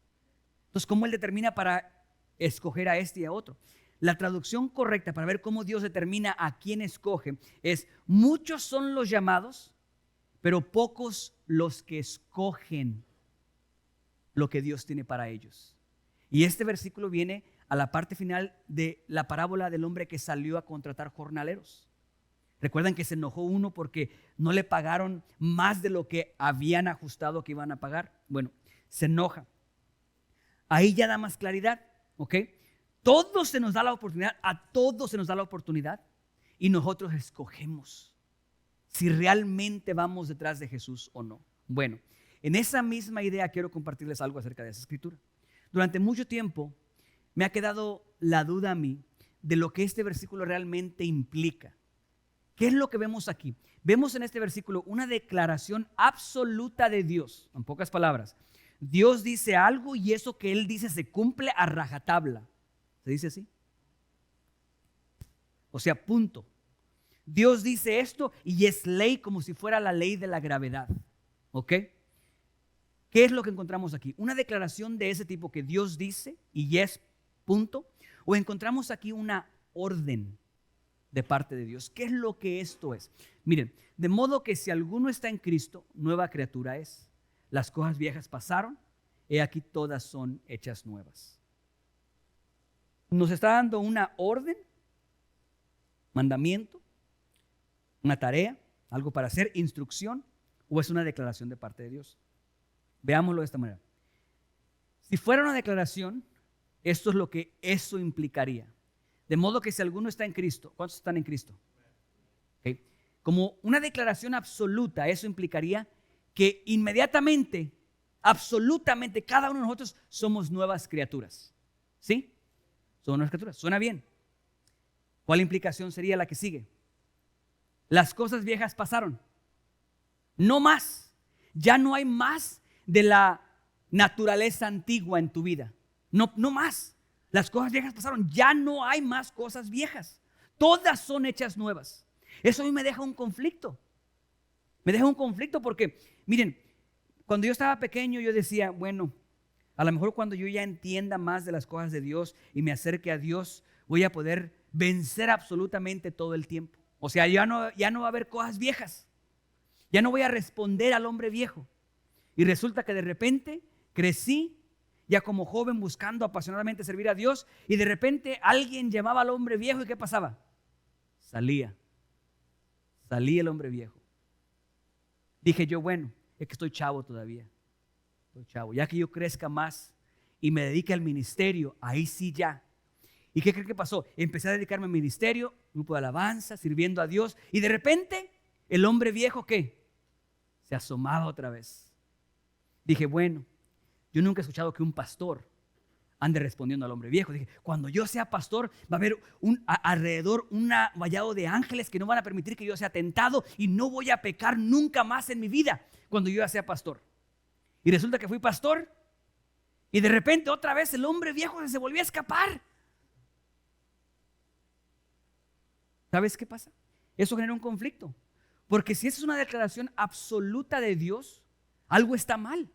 Entonces, ¿cómo Él determina para escoger a este y a otro? La traducción correcta para ver cómo Dios determina a quién escoge es: muchos son los llamados, pero pocos los que escogen lo que Dios tiene para ellos. Y este versículo viene a la parte final de la parábola del hombre que salió a contratar jornaleros. Recuerdan que se enojó uno porque no le pagaron más de lo que habían ajustado que iban a pagar. Bueno, se enoja. Ahí ya da más claridad, ¿ok? Todos se nos da la oportunidad, a todos se nos da la oportunidad y nosotros escogemos si realmente vamos detrás de Jesús o no. Bueno, en esa misma idea quiero compartirles algo acerca de esa escritura. Durante mucho tiempo me ha quedado la duda a mí de lo que este versículo realmente implica. ¿Qué es lo que vemos aquí? Vemos en este versículo una declaración absoluta de Dios. En pocas palabras, Dios dice algo y eso que Él dice se cumple a rajatabla. ¿Se dice así? O sea, punto. Dios dice esto y es ley como si fuera la ley de la gravedad. ¿Ok? ¿Qué es lo que encontramos aquí? Una declaración de ese tipo que Dios dice y es punto. O encontramos aquí una orden de parte de Dios. ¿Qué es lo que esto es? Miren, de modo que si alguno está en Cristo, nueva criatura es. Las cosas viejas pasaron, he aquí todas son hechas nuevas. Nos está dando una orden, mandamiento, una tarea, algo para hacer, instrucción, o es una declaración de parte de Dios. Veámoslo de esta manera. Si fuera una declaración, esto es lo que eso implicaría. De modo que si alguno está en Cristo, ¿cuántos están en Cristo? Okay. Como una declaración absoluta, eso implicaría que inmediatamente, absolutamente, cada uno de nosotros somos nuevas criaturas. ¿Sí? Somos nuevas criaturas. ¿Suena bien? ¿Cuál implicación sería la que sigue? Las cosas viejas pasaron. No más. Ya no hay más de la naturaleza antigua en tu vida. No más. Las cosas viejas pasaron. Ya no hay más cosas viejas. Todas son hechas nuevas. Eso a mí me deja un conflicto. Me deja un conflicto porque, miren, cuando yo estaba pequeño yo decía, bueno, a lo mejor cuando yo ya entienda más de las cosas de Dios y me acerque a Dios, voy a poder vencer absolutamente todo el tiempo. O sea, ya no va a haber cosas viejas. Ya no voy a responder al hombre viejo. Y resulta que de repente crecí, ya como joven buscando apasionadamente servir a Dios, y de repente alguien llamaba al hombre viejo, ¿y qué pasaba? Salía el hombre viejo. Dije yo, bueno, es que estoy chavo todavía. Estoy chavo. Ya que yo crezca más y me dedique al ministerio, ahí sí ya. ¿Y qué cree que pasó? Empecé a dedicarme al ministerio, grupo de alabanza, sirviendo a Dios. Y de repente, el hombre viejo, ¿qué? Se asomaba otra vez. Dije, bueno, yo nunca he escuchado que un pastor ande respondiendo al hombre viejo. Dije, cuando yo sea pastor, va a haber alrededor un vallado de ángeles que no van a permitir que yo sea tentado y no voy a pecar nunca más en mi vida cuando yo ya sea pastor. Y resulta que fui pastor y de repente otra vez el hombre viejo se volvió a escapar. ¿Sabes qué pasa? Eso genera un conflicto. Porque si esa es una declaración absoluta de Dios, algo está mal.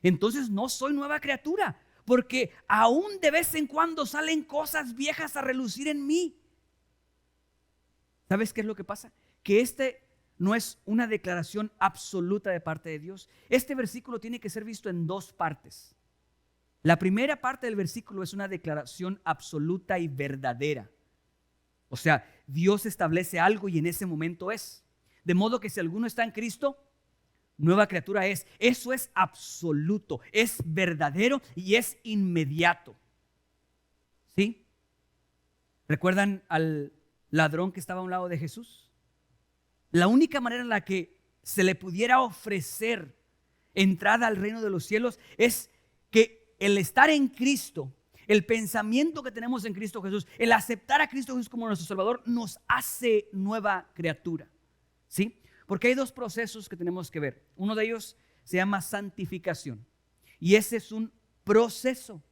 Entonces no soy nueva criatura, porque aún de vez en cuando salen cosas viejas a relucir en mí. ¿Sabes qué es lo que pasa? Que este no es una declaración absoluta de parte de Dios. Este versículo tiene que ser visto en dos partes. La primera parte del versículo es una declaración absoluta y verdadera. O sea, Dios establece algo y en ese momento es. De modo que si alguno está en Cristo, nueva criatura es. Eso es absoluto, es verdadero y es inmediato. ¿Sí? ¿Recuerdan al ladrón que estaba a un lado de Jesús? La única manera en la que se le pudiera ofrecer entrada al reino de los cielos es que el estar en Cristo, el pensamiento que tenemos en Cristo Jesús, el aceptar a Cristo Jesús como nuestro Salvador, nos hace nueva criatura. ¿Sí? Porque hay dos procesos que tenemos que ver. Uno de ellos se llama santificación. Y ese es un proceso.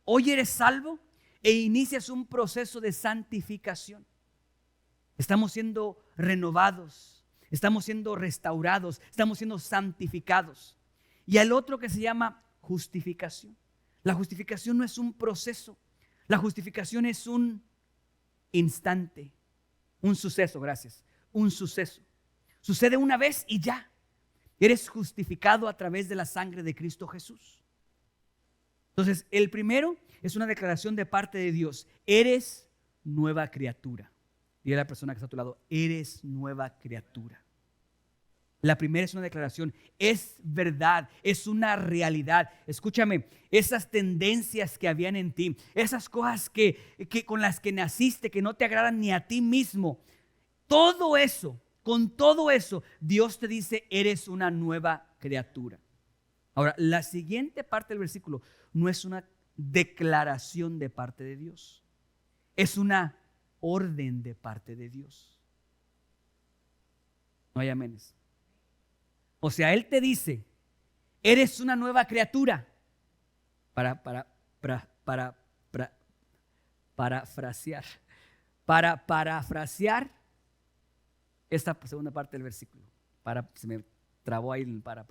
Hoy eres salvo e inicias un proceso de santificación. Estamos siendo renovados, estamos siendo restaurados, estamos siendo santificados. Y el otro que se llama justificación. La justificación no es un proceso. La justificación es un instante, un suceso, gracias. Un suceso. Sucede una vez y ya. Eres justificado a través de la sangre de Cristo Jesús. Entonces, el primero es una declaración de parte de Dios. Eres nueva criatura. Dile a la persona que está a tu lado, eres nueva criatura. La primera es una declaración, es verdad, es una realidad. Escúchame, esas tendencias que habían en ti, esas cosas que con las que naciste, que no te agradan ni a ti mismo, todo eso, con todo eso, Dios te dice, eres una nueva criatura. Ahora, la siguiente parte del versículo no es una declaración de parte de Dios, es una orden de parte de Dios. No hay amenes. O sea, Él te dice, eres una nueva criatura. Para parafrasear esta segunda parte del versículo. Se me trabó ahí el para.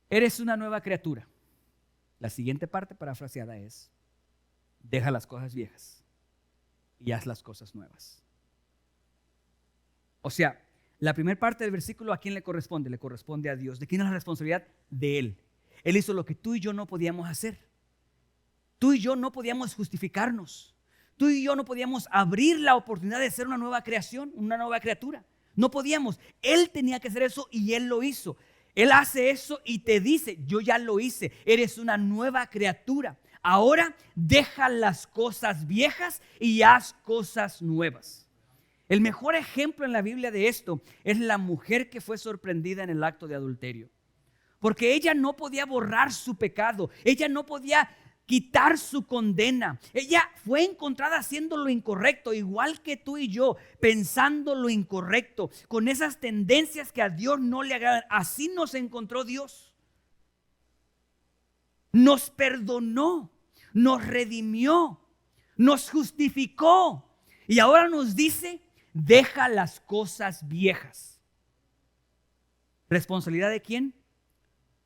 Eres una nueva criatura. La siguiente parte parafraseada es, deja las cosas viejas y haz las cosas nuevas. O sea, la primera parte del versículo, ¿a quién le corresponde? Le corresponde a Dios. ¿De quién es la responsabilidad? De Él. Él hizo lo que tú y yo no podíamos hacer. Tú y yo no podíamos justificarnos. Tú y yo no podíamos abrir la oportunidad de ser una nueva creación, una nueva criatura. No podíamos. Él tenía que hacer eso y Él lo hizo. Él hace eso y te dice, yo ya lo hice. Eres una nueva criatura. Ahora deja las cosas viejas y haz cosas nuevas. El mejor ejemplo en la Biblia de esto es la mujer que fue sorprendida en el acto de adulterio. Porque ella no podía borrar su pecado, ella no podía quitar su condena. Ella fue encontrada haciendo lo incorrecto, igual que tú y yo, pensando lo incorrecto, con esas tendencias que a Dios no le agradan. Así nos encontró Dios. Nos perdonó, nos redimió, nos justificó y ahora nos dice, deja las cosas viejas. ¿Responsabilidad de quién?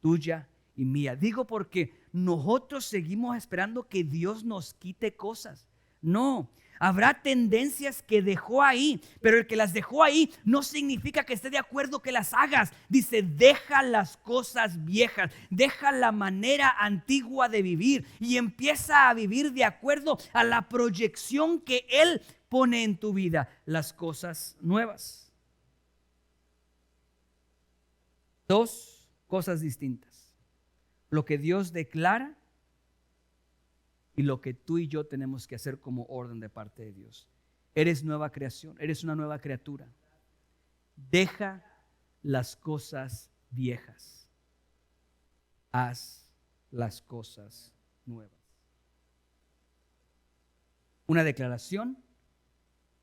Tuya y mía. Digo porque nosotros seguimos esperando que Dios nos quite cosas. No, Habrá tendencias que dejó ahí, pero el que las dejó ahí no significa que esté de acuerdo que las hagas. Dice, deja las cosas viejas, deja la manera antigua de vivir y empieza a vivir de acuerdo a la proyección que Él pone en tu vida, las cosas nuevas. Dos cosas distintas: lo que Dios declara y lo que tú y yo tenemos que hacer como orden de parte de Dios. Eres nueva creación, eres una nueva criatura. Deja las cosas viejas, haz las cosas nuevas. Una declaración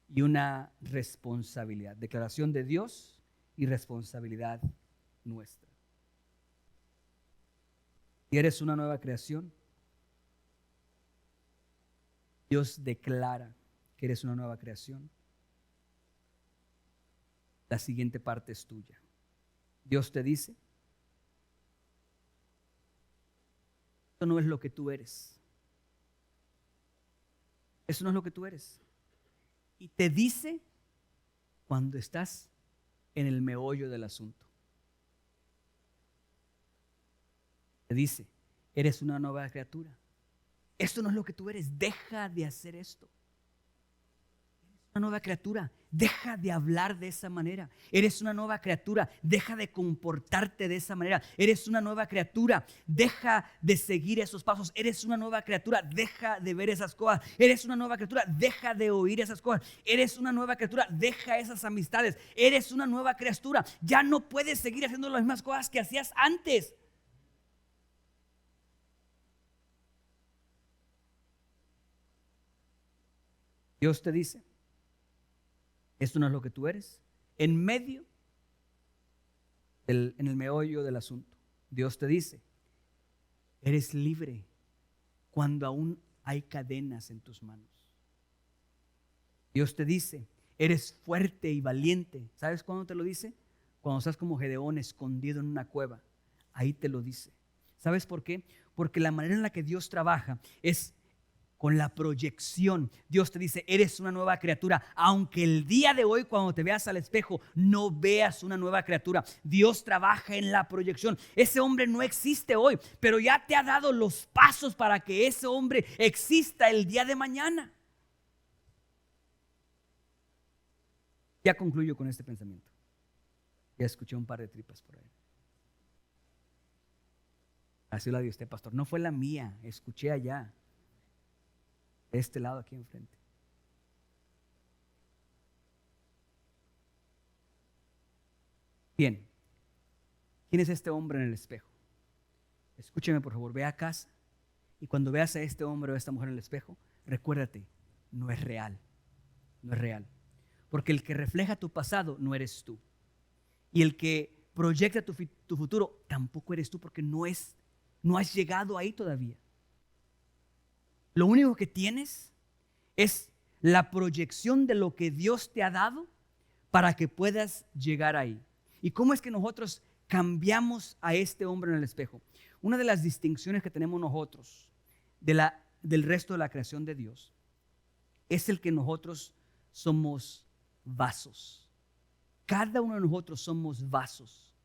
y una responsabilidad. Declaración de Dios y responsabilidad nuestra. Si eres una nueva creación, Dios declara que eres una nueva creación. La siguiente parte es tuya. Dios te dice, esto no es lo que tú eres. Eso no es lo que tú eres. Y te dice cuando estás en el meollo del asunto. Te dice, eres una nueva criatura. Esto no es lo que tú eres. Deja de hacer esto. Eres una nueva criatura. Deja de hablar de esa manera. Eres una nueva criatura. Deja de comportarte de esa manera. Eres una nueva criatura. Deja de seguir esos pasos. Eres una nueva criatura. Deja de ver esas cosas. Eres una nueva criatura. Deja de oír esas cosas. Eres una nueva criatura. Deja esas amistades. Eres una nueva criatura. Ya no puedes seguir haciendo las mismas cosas que hacías antes. Dios te dice, esto no es lo que tú eres. En medio, en el meollo del asunto, Dios te dice, eres libre cuando aún hay cadenas en tus manos. Dios te dice, eres fuerte y valiente. ¿Sabes cuándo te lo dice? Cuando estás como Gedeón escondido en una cueva. Ahí te lo dice. ¿Sabes por qué? Porque la manera en la que Dios trabaja es con la proyección. Dios te dice, eres una nueva criatura. Aunque el día de hoy, cuando te veas al espejo, no veas una nueva criatura. Dios trabaja en la proyección. Ese hombre no existe hoy, pero ya te ha dado los pasos para que ese hombre exista el día de mañana. Ya concluyo con este pensamiento. Ya escuché un par de tripas por ahí. Así la dio usted, pastor. No fue la mía, escuché allá. De este lado aquí enfrente. Bien, ¿quién es este hombre en el espejo? Escúcheme por favor, ve a casa y cuando veas a este hombre o a esta mujer en el espejo, recuérdate, no es real, no es real. Porque el que refleja tu pasado no eres tú. Y el que proyecta tu futuro tampoco eres tú, porque no has llegado ahí todavía. Lo único que tienes es la proyección de lo que Dios te ha dado para que puedas llegar ahí. ¿Y cómo es que nosotros cambiamos a este hombre en el espejo? Una de las distinciones que tenemos nosotros del resto de la creación de Dios es el que nosotros somos vasos. Cada uno de nosotros somos vasos.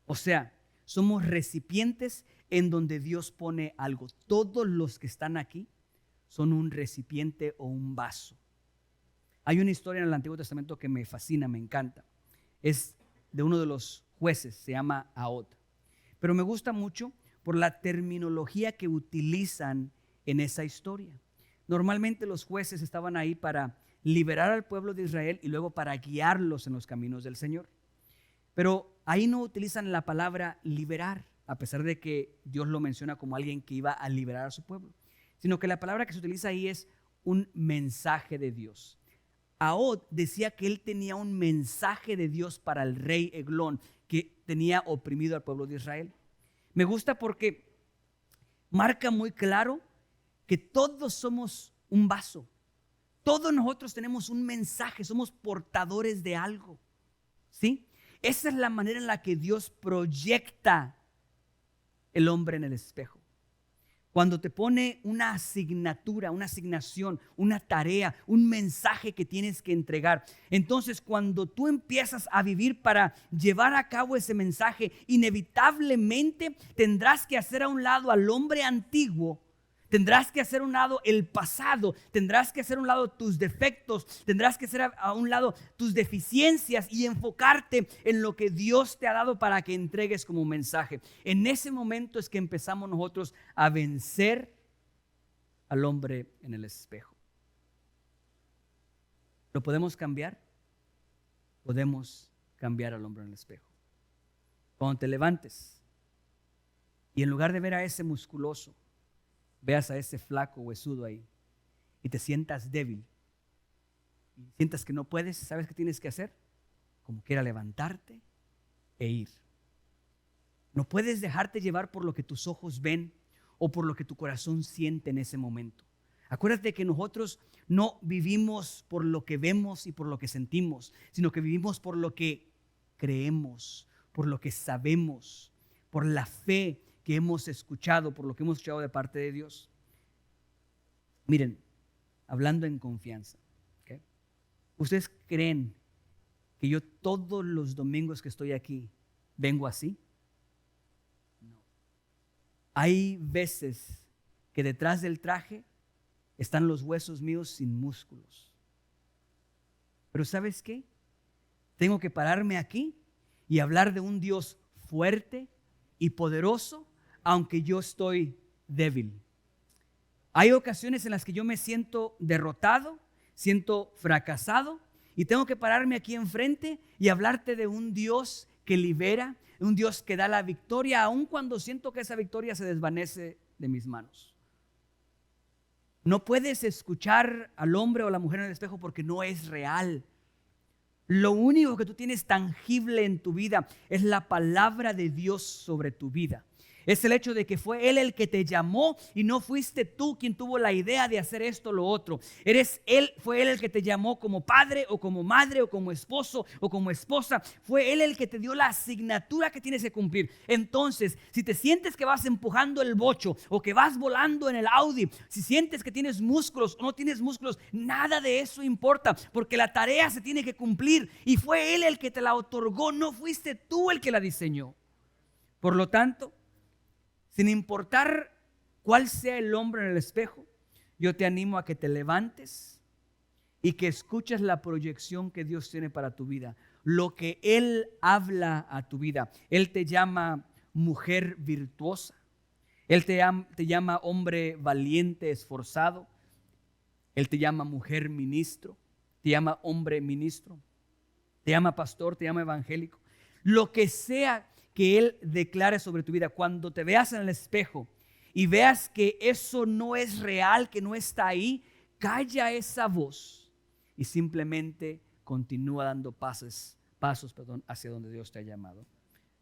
O sea, somos recipientes en donde Dios pone algo. Todos los que están aquí son un recipiente o un vaso. Hay una historia en el Antiguo Testamento que me fascina, me encanta. Es de uno de los jueces, se llama Ahod. Pero me gusta mucho por la terminología que utilizan en esa historia. Normalmente los jueces estaban ahí para liberar al pueblo de Israel y luego para guiarlos en los caminos del Señor. Pero ahí no utilizan la palabra liberar, a pesar de que Dios lo menciona como alguien que iba a liberar a su pueblo, sino que la palabra que se utiliza ahí es un mensaje de Dios. Ahod decía que él tenía un mensaje de Dios para el rey Eglón, que tenía oprimido al pueblo de Israel. Me gusta porque marca muy claro que todos somos un vaso. Todos nosotros tenemos un mensaje, somos portadores de algo. ¿Sí? Esa es la manera en la que Dios proyecta el hombre en el espejo. Cuando te pone una asignatura, una asignación, una tarea, un mensaje que tienes que entregar. Entonces, cuando tú empiezas a vivir para llevar a cabo ese mensaje, inevitablemente tendrás que hacer a un lado al hombre antiguo. Tendrás que hacer a un lado el pasado, tendrás que hacer a un lado tus defectos, tendrás que hacer a un lado tus deficiencias y enfocarte en lo que Dios te ha dado para que entregues como mensaje. En ese momento es que empezamos nosotros a vencer al hombre en el espejo. ¿Lo podemos cambiar? Podemos cambiar al hombre en el espejo. Cuando te levantes y en lugar de ver a ese musculoso, veas a ese flaco huesudo ahí y te sientas débil y sientas que no puedes, ¿sabes qué tienes que hacer? Como quiera levantarte e ir. No puedes dejarte llevar por lo que tus ojos ven o por lo que tu corazón siente en ese momento. Acuérdate que nosotros no vivimos por lo que vemos y por lo que sentimos, sino que vivimos por lo que creemos, por lo que sabemos, por la fe que hemos escuchado, por lo que hemos escuchado de parte de Dios. Miren, hablando en confianza, ¿okay? ¿Ustedes creen que yo todos los domingos que estoy aquí vengo así? No. Hay veces que detrás del traje están los huesos míos sin músculos. Pero ¿sabes qué? Tengo que pararme aquí y hablar de un Dios fuerte y poderoso, aunque yo estoy débil. Hay ocasiones en las que yo me siento derrotado, siento fracasado y tengo que pararme aquí enfrente y hablarte de un Dios que libera, un Dios que da la victoria, aun cuando siento que esa victoria se desvanece de mis manos. No puedes escuchar al hombre o a la mujer en el espejo porque no es real. Lo único que tú tienes tangible en tu vida es la palabra de Dios sobre tu vida. Es el hecho de que fue Él el que te llamó y no fuiste tú quien tuvo la idea de hacer esto o lo otro. Fue Él el que te llamó como padre o como madre o como esposo o como esposa. Fue Él el que te dio la asignatura que tienes que cumplir. Entonces, si te sientes que vas empujando el bocho o que vas volando en el Audi, si sientes que tienes músculos o no tienes músculos, nada de eso importa, porque la tarea se tiene que cumplir y fue Él el que te la otorgó, no fuiste tú el que la diseñó. Por lo tanto, sin importar cuál sea el hombre en el espejo, yo te animo a que te levantes y que escuches la proyección que Dios tiene para tu vida, lo que Él habla a tu vida. Él te llama mujer virtuosa, Él te llama hombre valiente, esforzado, Él te llama mujer ministro, te llama hombre ministro, te llama pastor, te llama evangélico. Lo que sea que Él declare sobre tu vida, cuando te veas en el espejo y veas que eso no es real, que no está ahí, calla esa voz y simplemente continúa dando pasos hacia donde Dios te ha llamado.